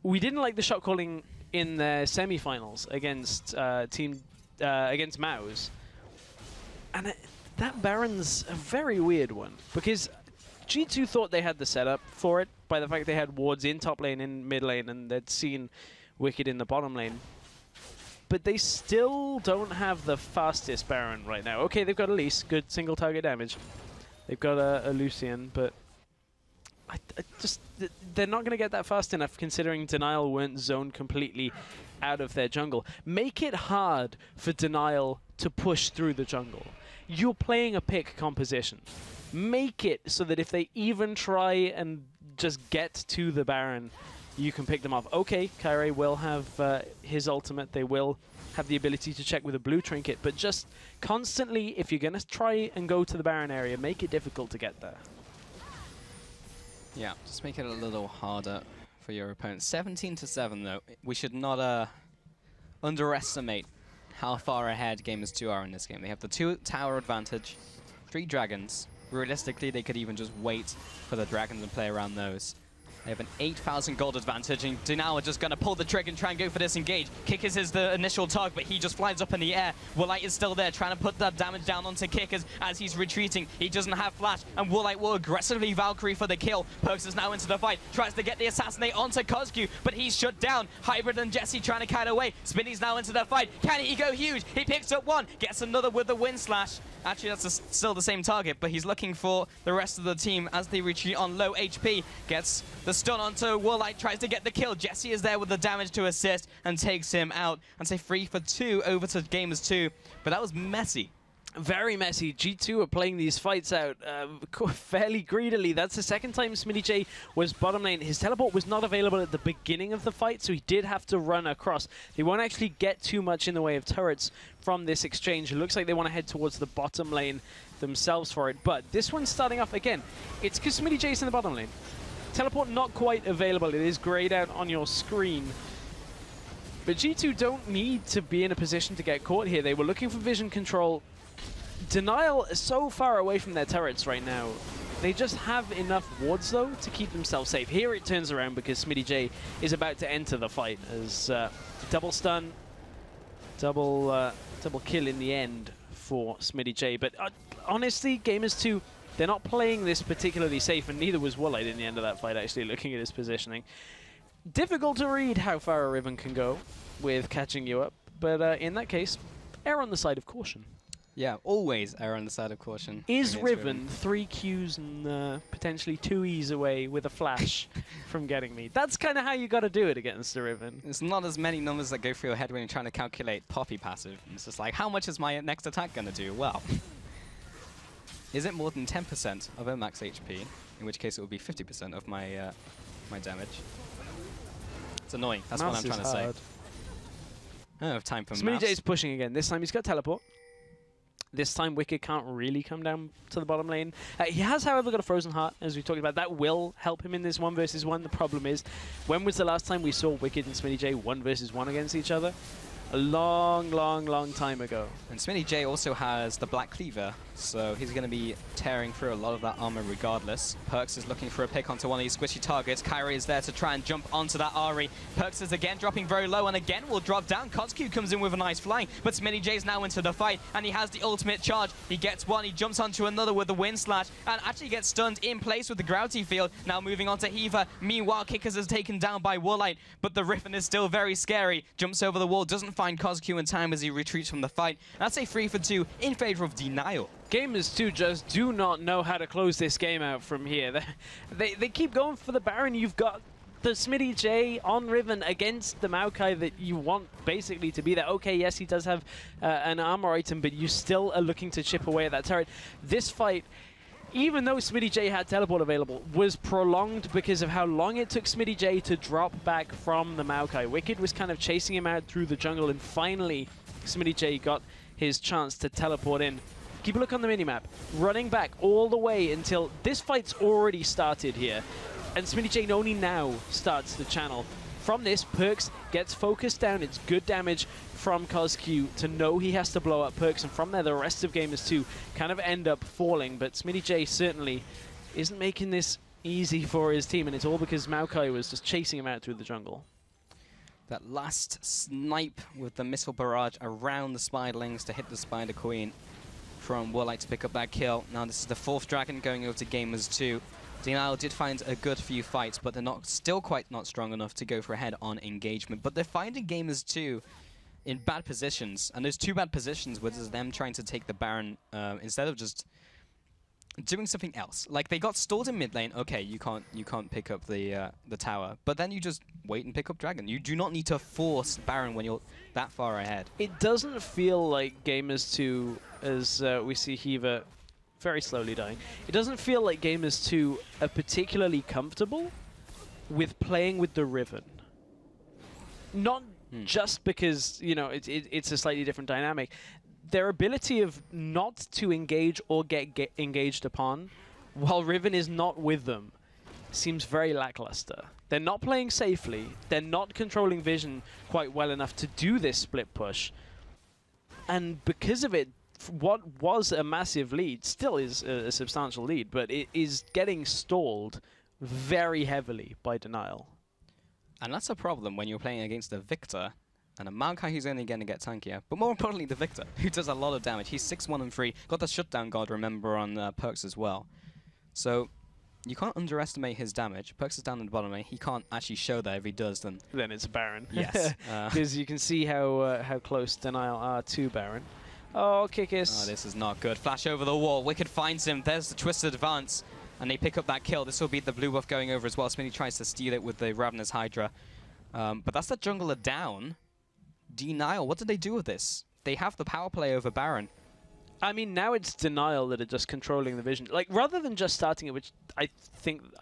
We didn't like the shot calling in the semi-finals against against Maus, and that Baron's a very weird one, because G2 thought they had the setup for it by the fact they had wards in top lane and mid lane, and they'd seen Wicked in the bottom lane. But they still don't have the fastest Baron right now. Okay, they've got Elise, good single target damage. They've got a Lucian, but they're not going to get that fast enough, considering DNL weren't zoned completely out of their jungle. Make it hard for DNL to push through the jungle. You're playing a pick composition. Make it so that if they even try and just get to the Baron, you can pick them off. Okay, Kyrie will have his ultimate. They will have the ability to check with a blue trinket, but just constantly, if you're going to try and go to the Baron area, make it difficult to get there.
Yeah, just make it a little harder for your opponent. 17-7, though. We should not underestimate how far ahead Gamers 2 are in this game. They have the 2 tower advantage, 3 dragons. Realistically, they could even just wait for the dragons and play around those. They have an 8,000 gold advantage, and DNL are just going to pull the trigger and try and go for this engage. Kickers is the initial target, but he just flies up in the air. Woolite is still there, trying to put that damage down onto Kickers as he's retreating. He doesn't have flash, and Woolite will aggressively Valkyrie for the kill. Perks is now into the fight, tries to get the assassinate onto Kozq, but he's shut down. Hybrid and Jesse trying to kite away. Spinny's now into the fight. Can he go huge? He picks up one, gets another with the Wind Slash. Actually, that's still the same target, but he's looking for the rest of the team as they retreat on low HP. Gets the stun onto Woolite, tries to get the kill. Jesse is there with the damage to assist and takes him out. And say 3 for 2 over to Gamers 2, but that was messy.
Very messy. G2 are playing these fights out fairly greedily. That's the second time Smitty J was bottom lane. His teleport was not available at the beginning of the fight, so he did have to run across. They won't actually get too much in the way of turrets from this exchange. It looks like they want to head towards the bottom lane themselves for it. But this one's starting off again. It's because Smitty J's in the bottom lane. Teleport not quite available. It is grayed out on your screen. But G2 don't need to be in a position to get caught here. They were looking for vision control. Denial is so far away from their turrets right now. They just have enough wards, though, to keep themselves safe. Here it turns around because SmittyJ is about to enter the fight as double stun, double kill in the end for SmittyJ. But honestly, Gamers2, they're not playing this particularly safe, and neither was Woolite in the end of that fight, actually, looking at his positioning. Difficult to read how far a Riven can go with catching you up, but in that case, err on the side of caution.
Yeah, always err on the side of caution.
Is Riven 3 Qs and potentially 2 Es away with a flash from getting me? That's kind of how you got to do it against the Riven.
It's not as many numbers that go through your head when you're trying to calculate Poppy passive. It's just like, how much is my next attack going to do? Well, is it more than 10% of her max HP? In which case it would be 50% of my my damage. It's annoying. That's what I'm trying to say. I don't have time for maths.
SmittyJ is pushing again. This time he's got teleport. This time Wicked can't really come down to the bottom lane. He has, however, got a Frozen Heart, as we talked about. That will help him in this 1 versus 1. The problem is, when was the last time we saw Wicked and SmittyJ 1 versus 1 against each other? A long, long, long time ago. And
SmittyJ also has the Black Cleaver, so he's going to be tearing through a lot of that armor regardless. Perkz is looking for a pick onto one of these squishy targets. Kyrie is there to try and jump onto that Ahri. Perkz is again dropping very low and again will drop down. Kotzku comes in with a nice flying, but SmittyJ is now into the fight and he has the ultimate charge. He gets one, he jumps onto another with the wind slash and actually gets stunned in place with the gravity field. Now moving on to Hiva. Meanwhile, Kickers is taken down by Woolite, but the Riven is still very scary. Jumps over the wall, doesn't find Kotzku in time as he retreats from the fight. That's a 3 for 2 in favor of Denial.
Gamers2 just do not know how to close this game out from here. They keep going for the Baron. You've got the SmittyJ on Riven against the Maokai that you want basically to be there. Okay, yes, he does have an armor item, but you still are looking to chip away at that turret. This fight, even though SmittyJ had teleport available, was prolonged because of how long it took SmittyJ to drop back from the Maokai. Wicked was kind of chasing him out through the jungle, and finally SmittyJ got his chance to teleport in. Keep a look on the minimap, running back all the way until this fight's already started here, and SmittyJ only now starts the channel. From this, Perkz gets focused down. It's good damage from Kotzku to know he has to blow up Perkz, and from there the rest of Gamers2 kind of end up falling, but SmittyJ certainly isn't making this easy for his team, and it's all because Maokai was just chasing him out through the jungle.
That last snipe with the missile barrage around the Spiderlings to hit the Spider Queen from Woolite to pick up that kill. Now this is the 4th Dragon going over to Gamers2. DNL did find a good few fights, but they're still quite not strong enough to go for a head-on engagement. But they're finding Gamers2 in bad positions, and those 2 bad positions was them trying to take the Baron instead of just doing something else. Like, they got stalled in mid lane. Okay, you can't pick up the tower, but then you just wait and pick up Dragon. You do not need to force Baron when you're that far ahead. It
doesn't feel like Gamers2, as we see Hiva very slowly dying, it doesn't feel like Gamers2 are particularly comfortable with playing with the Riven. Not just because, you know, it's a slightly different dynamic. Their ability of not to engage or get engaged upon while Riven is not with them seems very lackluster. They're not playing safely. They're not controlling vision quite well enough to do this split push. And because of it, what was a massive lead still is a substantial lead, but it is getting stalled very heavily by Denial.
And that's a problem when you're playing against a Victor and a Maokai who's only going to get tankier, but more importantly the Victor, who does a lot of damage. He's 6-1 and 3, got the shutdown guard, remember, on Perkz as well. So you can't underestimate his damage. Perkz is down in the bottom lane. He can't actually show that. If he does, then
it's Baron.
Yes.
Because you can see how close Denial are to Baron. Oh, Kickis.
Oh, this is not good. Flash over the wall. Wicked finds him. There's the twisted advance, and they pick up that kill. This will be the blue buff going over as well. Smitty tries to steal it with the Ravenous Hydra. But that's the jungler down. Denial, what did they do with this? They have the power play over Baron.
I mean, now it's Denial that are just controlling the vision. Like, rather than just starting it, which I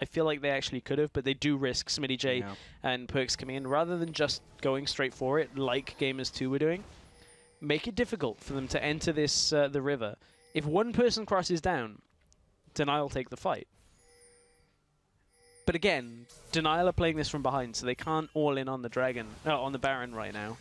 feel like they actually could have, but they do risk SmittyJ and Perkz coming in, rather than just going straight for it like Gamers2 were doing. Make it difficult for them to enter this the river. If one person crosses down, Denial take the fight. But again, DNL are playing this from behind, so they can't all in on the on the Baron right now.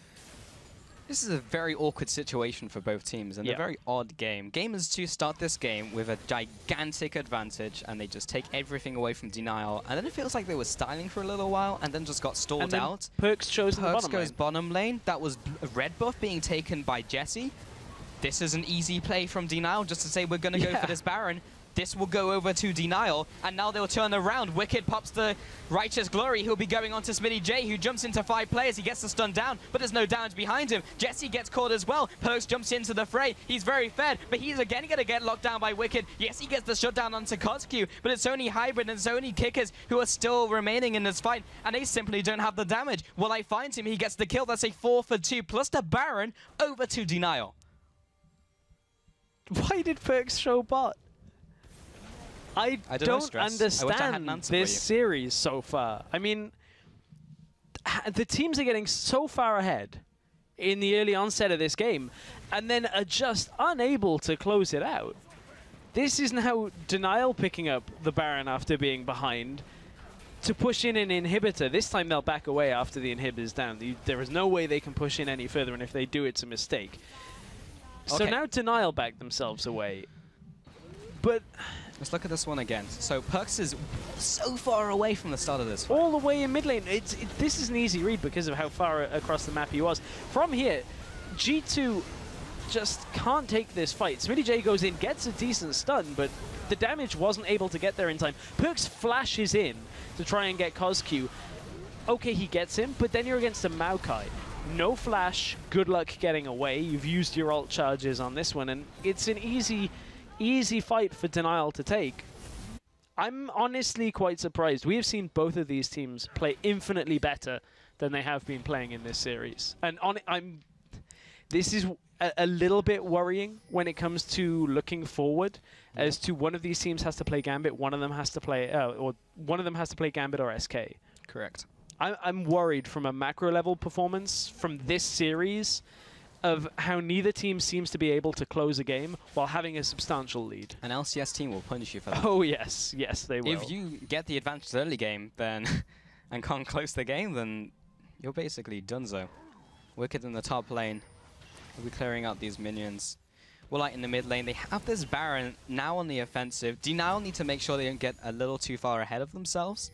This is a very awkward situation for both teams, and a very odd game. Gamers 2 start this game with a gigantic advantage, and they just take everything away from DNL, and then it feels like they were styling for a little while, and then just got stalled out.
Perks chose
bottom lane. That was a red buff being taken by Jesse. This is an easy play from DNL, just to say we're going to go for this Baron. This will go over to DNL, and now they'll turn around. Wicked pops the Righteous Glory. He'll be going on to Smitty J, who jumps into 5 players. He gets the stun down, but there's no damage behind him. Jesse gets caught as well. Perks jumps into the fray. He's very fed, but he's again going to get locked down by Wicked. Yes, he gets the shutdown onto Kotsky, but it's only Hybrid and it's only Kickers who are still remaining in this fight, and they simply don't have the damage. Well, I find him. He gets the kill. That's a 4 for 2, plus the Baron over to DNL.
Why did Perks show bot? I don't understand this series so far. I mean, the teams are getting so far ahead in the early onset of this game, and then are just unable to close it out. This is now DNL picking up the Baron after being behind to push in an inhibitor. This time they'll back away after the inhibitor's down. There is no way they can push in any further, and if they do, it's a mistake. So now DNL back themselves away. But
let's look at this one again. So Perks is so far away from the start of this fight.
All the way in mid lane. This is an easy read because of how far across the map he was. From here, G2 just can't take this fight. Smitty J goes in, gets a decent stun, but the damage wasn't able to get there in time. Perks flashes in to try and get Kotsky. Okay, he gets him, but then you're against a Maokai. No flash, good luck getting away. You've used your ult charges on this one, and it's an easy fight for DNL to take. I'm honestly quite surprised. We have seen both of these teams play infinitely better than they have been playing in this series. And this is a little bit worrying when it comes to looking forward, as to one of these teams has to play Gambit, one of them has to play Gambit or SK.
Correct.
I'm worried from a macro level performance from this series of how neither team seems to be able to close a game while having a substantial lead.
An LCS team will punish you for that.
Oh yes, yes they will.
If you get the advantage early game then and can't close the game, then you're basically donezo. Wicked in the top lane. We'll be clearing out these minions. Woolite in the mid lane. They have this Baron now on the offensive. DNL need to make sure they don't get a little too far ahead of themselves.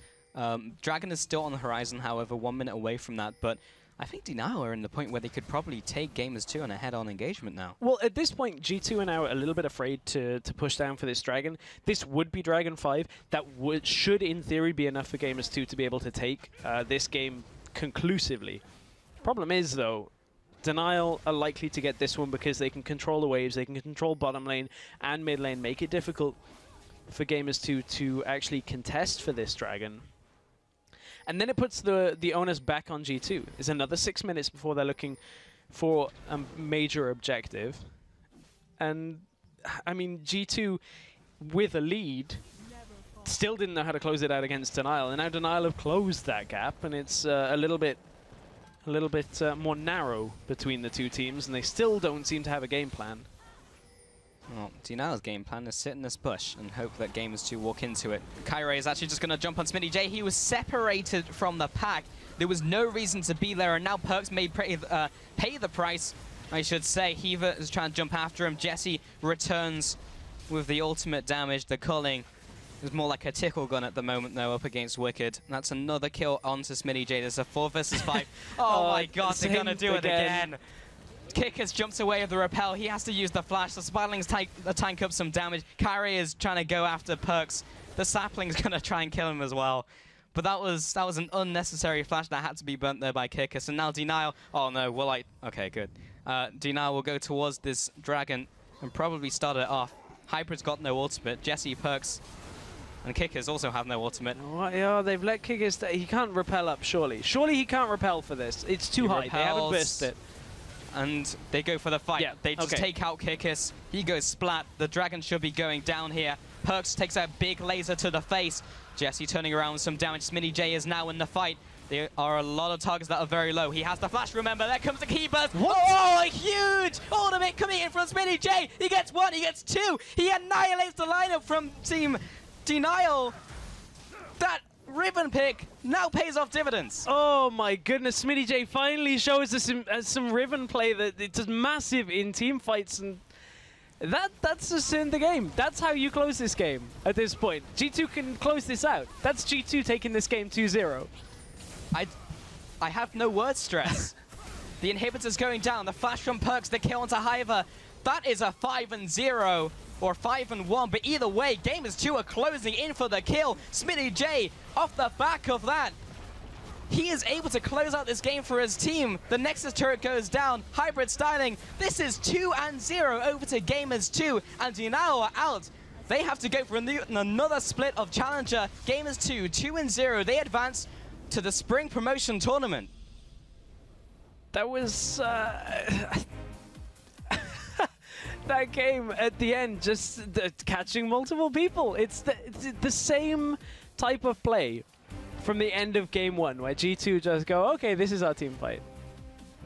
Dragon is still on the horizon, however, 1 minute away from that, but I think DNL are in the point where they could probably take Gamers 2 on a head-on engagement now.
Well, at this point, G2 are now a little bit afraid to push down for this Dragon. This would be Dragon 5. That should, in theory, be enough for Gamers 2 to be able to take this game conclusively. Problem is, though, DNL are likely to get this one because they can control the waves, they can control bottom lane and mid lane, make it difficult for Gamers 2 to actually contest for this Dragon. And then it puts the onus back on G2. It's another 6 minutes before they're looking for a major objective. And, I mean, G2, with a lead, still didn't know how to close it out against DNL. And now DNL have closed that gap, and it's a little bit more narrow between the two teams, and they still don't seem to have a game plan.
Well, DNL's game plan is sit in this bush and hope that Gamers 2 walk into it. Kyrie is actually just going to jump on Smitty J. He was separated from the pack. There was no reason to be there, and now Perks may pay the price, I should say. Heaver is trying to jump after him. Jesse returns with the ultimate damage. The culling is more like a tickle gun at the moment, though, up against Wicked. And that's another kill onto Smitty J. There's a 4 versus 5. Oh my god, they're going to do it again. Kickers jumps away with the repel. He has to use the flash. The Spiderlings tank up some damage. Kyrie is trying to go after Perks. The Sapling's going to try and kill him as well. But that was an unnecessary flash that had to be burnt there by Kickers. And now DNL. Oh no, Woolite. Okay, good. DNL will go towards this Dragon and probably start it off. Hybrid's got no ultimate. Jesse, Perks, and Kickers also have no ultimate.
Oh, yeah, they've let Kickers. He can't repel up, surely. Surely he can't repel for this. It's too high. They haven't burst it.
And they go for the fight. Yeah, they just take out Kickers. He goes splat. The Dragon should be going down here. Perks takes a big laser to the face. Jesse turning around with some damage. Smitty J is now in the fight. There are a lot of targets that are very low. He has the flash, remember. There comes the key burst. What? Oh, a huge ultimate coming in from Smitty J. He gets 1, he gets 2. He annihilates the lineup from Team DNL. That Riven pick now pays off dividends.
Oh my goodness, Smitty J finally shows us some Riven play that it's just massive in team fights, and that's just in the game. That's how you close this game at this point. G2 can close this out. That's G2 taking this game 2-0.
I have no words, Stress. The inhibitor's going down. The flash from Perks, the kill onto Hiver. That is a 5-0 or 5-1, but either way, Gamers 2 are closing in for the kill. Smitty J, off the back of that, he is able to close out this game for his team. The Nexus turret goes down. Hybrid styling. This is 2-0 over to Gamers 2, and DNL are out. They have to go for another split of Challenger. Gamers 2, 2-0. They advance to the Spring Promotion Tournament.
That was that game at the end, just catching multiple people. It's the same type of play from the end of game 1, where G2 just go, okay, this is our team fight.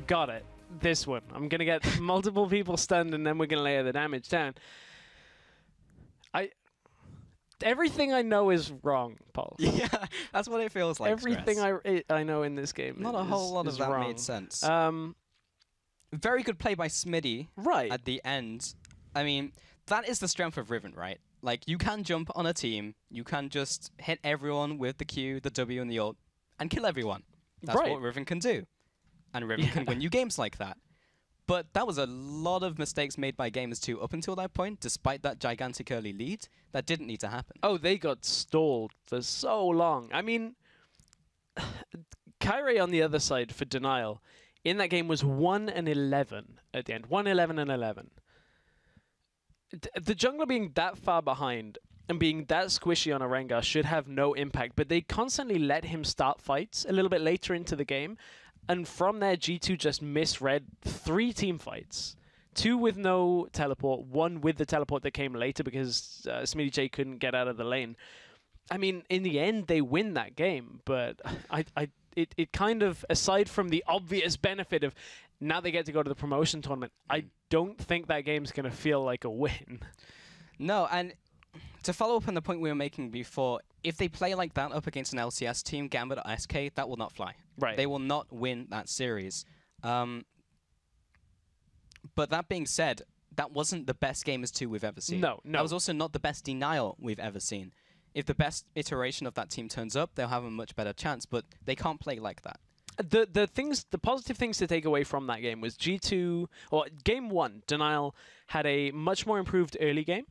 Got it. This one. I'm going to get multiple people stunned, and then we're going to lay the damage down. Everything I know is wrong, Paul.
Yeah, that's what it feels like.
Everything I know in this game
Not a whole lot of that
wrong.
made sense. Very good play by Smitty at the end. I mean, that is the strength of Riven, right? Like, you can jump on a team, you can just hit everyone with the Q, the W, and the ult, and kill everyone. That's what Riven can do. And Riven can win you games like that. But that was a lot of mistakes made by Gamers 2 up until that point, despite that gigantic early lead. That didn't need to happen.
Oh, they got stalled for so long. I mean, Kyrie on the other side for Denial in that game was 1-11 at the end. 1-11-11. The jungler being that far behind and being that squishy on a Rengar should have no impact, but they constantly let him start fights a little bit later into the game. And from there, G2 just misread 3 team fights. 2 with no teleport, 1 with the teleport that came later because Smitty J couldn't get out of the lane. I mean, in the end, they win that game, but it kind of, aside from the obvious benefit of now they get to go to the promotion tournament, I don't think that game's going to feel like a win.
No, and to follow up on the point we were making before, if they play like that up against an LCS team, Gambit or SK, that will not fly.
Right.
They will not win that series. But that being said, that wasn't the best Gamers 2 we've ever seen.
No.
That was also not the best Denial we've ever seen. If the best iteration of that team turns up, they'll have a much better chance, but they can't play like that.
The positive things to take away from that game was G2, or game 1, Denial had a much more improved early game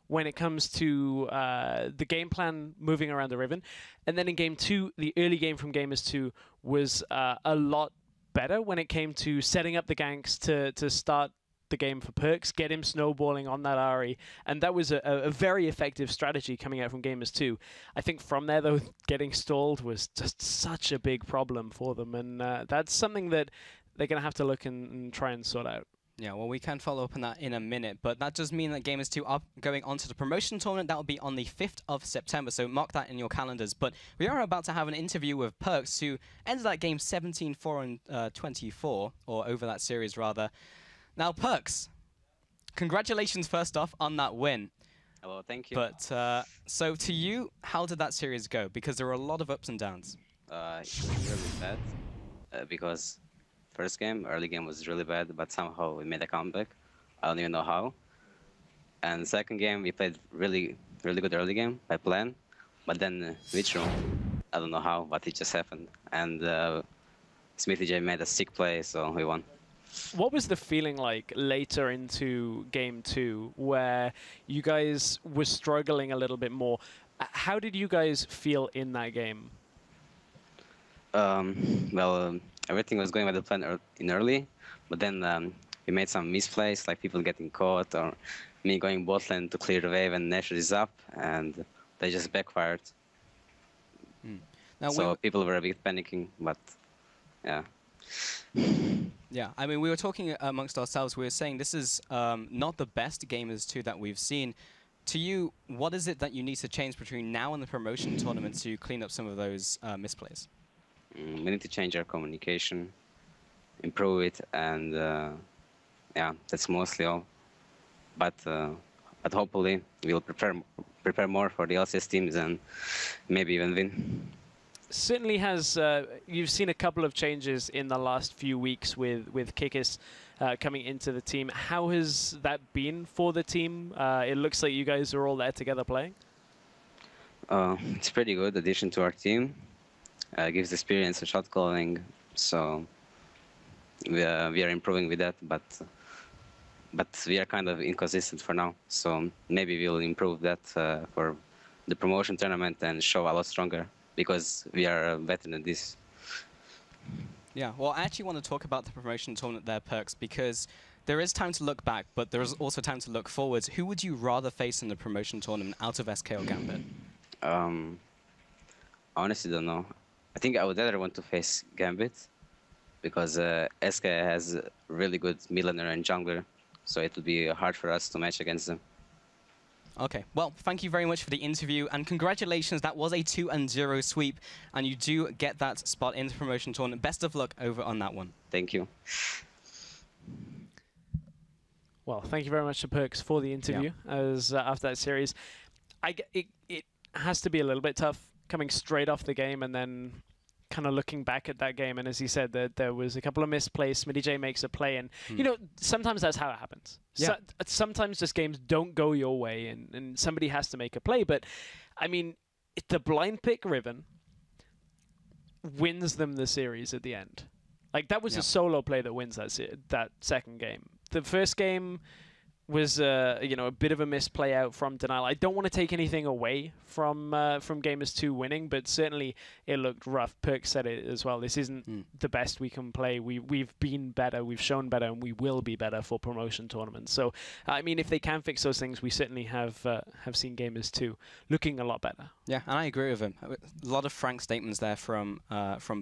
when it comes to the game plan moving around the Riven. And then in game 2, the early game from Gamers 2 was a lot better when it came to setting up the ganks to start the game for Perks, get him snowballing on that Ahri, and that was a very effective strategy coming out from Gamers 2. I think from there, though, getting stalled was just such a big problem for them, and that's something that they're going to have to look and try and sort out.
Yeah, well, we can follow up on that in a minute, but that does mean that Gamers 2 are going on to the promotion tournament. That will be on the 5th of September, so mark that in your calendars. But we are about to have an interview with Perks, who ended that game 17-4-24, or over that series, rather. Now, Perks, congratulations first off on that win.
Hello, thank you.
But, so to you, how did that series go? Because there were a lot of ups and downs.
It was really bad, because first game, early game was really bad, but somehow we made a comeback. I don't even know how. And second game, we played really good early game by plan, but then Witch Room, I don't know how, but it just happened. And Smithy J made a sick play, so we won.
What was the feeling like later into game 2 where you guys were struggling a little bit more? How did you guys feel in that game?
Well, everything was going by the plan in early, but then we made some misplays, like people getting caught, or me going bot lane to clear the wave and Nash is up, and they just backfired.
Now,
so people were a bit panicking, but yeah.
Yeah, I mean, we were talking amongst ourselves. We were saying this is not the best Gamers 2 that we've seen. To you, what is it that you need to change between now and the promotion tournament to clean up some of those misplays?
We need to change our communication, improve it, and yeah, that's mostly all. But hopefully we'll prepare prepare more for the LCS teams and maybe even win.
Certainly has. You've seen a couple of changes in the last few weeks with Kikis coming into the team. How has that been for the team? It looks like you guys are all there together playing.
It's pretty good addition to our team. Gives experience in shot calling, so we are improving with that. But we are kind of inconsistent for now. So maybe we'll improve that for the promotion tournament and show a lot stronger, because we are better than this.
Yeah, well, I actually want to talk about the promotion tournament there, Perks, because there is time to look back, but there is also time to look forwards. Who would you rather face in the promotion tournament out of SK or Gambit?
I honestly don't know. I think I would rather want to face Gambit, because SK has a really good mid laner and jungler, so it would be hard for us to match against them.
Okay, well, thank you very much for the interview, and congratulations, that was a 2-0 sweep, and you do get that spot in the promotion tournament. Best of luck over on that one.
Thank you.
Well, thank you very much to Perks for the interview. As after that series. It has to be a little bit tough coming straight off the game and then kind of looking back at that game. And as he said, that there was a couple of misplays. Smitty J makes a play, and you know, sometimes that's how it happens.
Yeah.
Sometimes just games don't go your way, and somebody has to make a play. But I mean, the blind pick Riven wins them the series at the end. Like, that was a solo play that wins that second game. The first game was you know, a bit of a misplay out from DNL. I don't want to take anything away from Gamers 2 winning, but certainly it looked rough. Perk said it as well. This isn't the best we can play. We've been better, we've shown better, and we will be better for promotion tournaments. So I mean, if they can fix those things, we certainly have seen Gamers 2 looking a lot better.
Yeah, and I agree with him. A lot of frank statements there from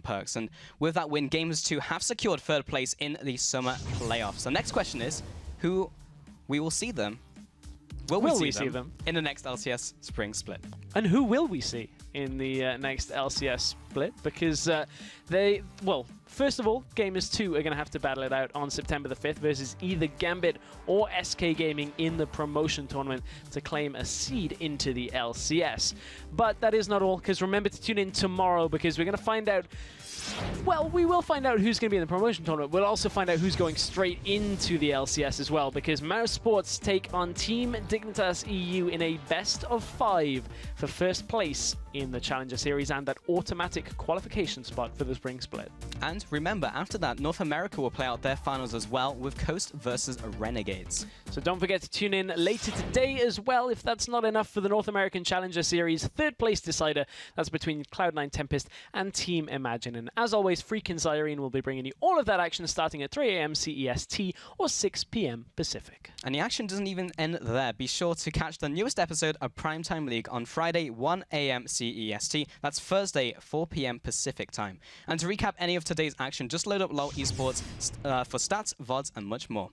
Perks. And with that win, Gamers 2 have secured third place in the summer playoffs. The next question is, who we will see them. Will we see them in the next LCS spring split?
And who will we see in the next LCS split? Because well, first of all, Gamers 2 are going to have to battle it out on September the 5th versus either Gambit or SK Gaming in the promotion tournament to claim a seed into the LCS. But that is not all, because remember to tune in tomorrow, because we're going to find out. Well, we will find out who's going to be in the promotion tournament. We'll also find out who's going straight into the LCS as well, because Mouse Sports take on Team Dignitas EU in a best-of-5 for first place in the Challenger Series and that automatic qualification spot for the spring split.
And remember, after that, North America will play out their finals as well, with Coast versus Renegades.
So don't forget to tune in later today as well, if that's not enough, for the North American Challenger Series third place decider. That's between Cloud9 Tempest and Team Imagine. And as always, Freak and Zyrene will be bringing you all of that action starting at 3 AM CEST or 6 PM Pacific.
And the action doesn't even end there. Be sure to catch the newest episode of Primetime League on Friday, 1 AM CEST. That's Thursday, 4 PM Pacific time. And to recap any of today's action, just load up LoL eSports for stats, VODs, and much more.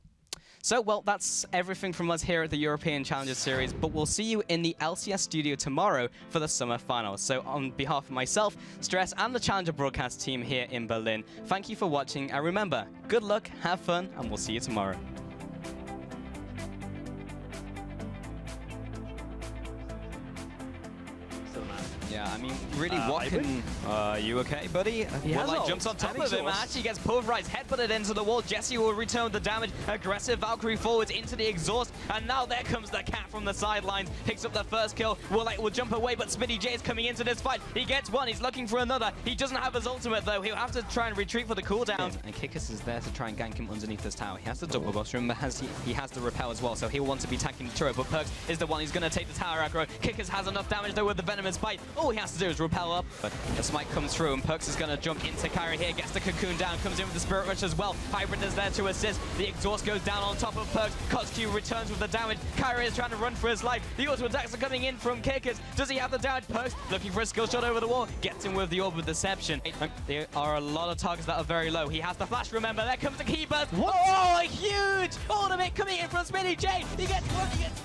So, well, that's everything from us here at the European Challenger Series, but we'll see you in the LCS studio tomorrow for the summer finals. So on behalf of myself, Stress, and the Challenger broadcast team here in Berlin, thank you for watching, and remember, good luck, have fun, and we'll see you tomorrow. Yeah, I mean, really, what can... you okay, buddy? Like, jumps on top of him, actually gets pulverized, headbutted into the wall. Jesse will return the damage. Aggressive Valkyrie forwards into the exhaust, and now there comes the cat from the sidelines. Picks up the first kill. Will jump away, but Smitty J is coming into this fight. He gets one, he's looking for another. He doesn't have his ultimate, though. He'll have to try and retreat for the cooldown. And Kikis is there to try and gank him underneath this tower. He has the double buff. Remember, he has the repel as well, so he'll want to be tanking the turret, but Perks is the one who's going to take the tower aggro. Kikis has enough damage, though, with the venomous bite. All he has to do is repel up, but the smite comes through, and Perks is going to jump into Kyrie here, gets the cocoon down, comes in with the Spirit Rush as well. Hybrid is there to assist. The exhaust goes down on top of Perks. Kotsky returns with the damage. Kyrie is trying to run for his life. The auto attacks are coming in from Kickers. Does he have the damage? Perks looking for a skill shot over the wall, gets him with the Orb of Deception. There are a lot of targets that are very low. He has the flash, remember. There comes the key burst. Oh, a huge ultimate coming in from Smitty J. He gets one, he gets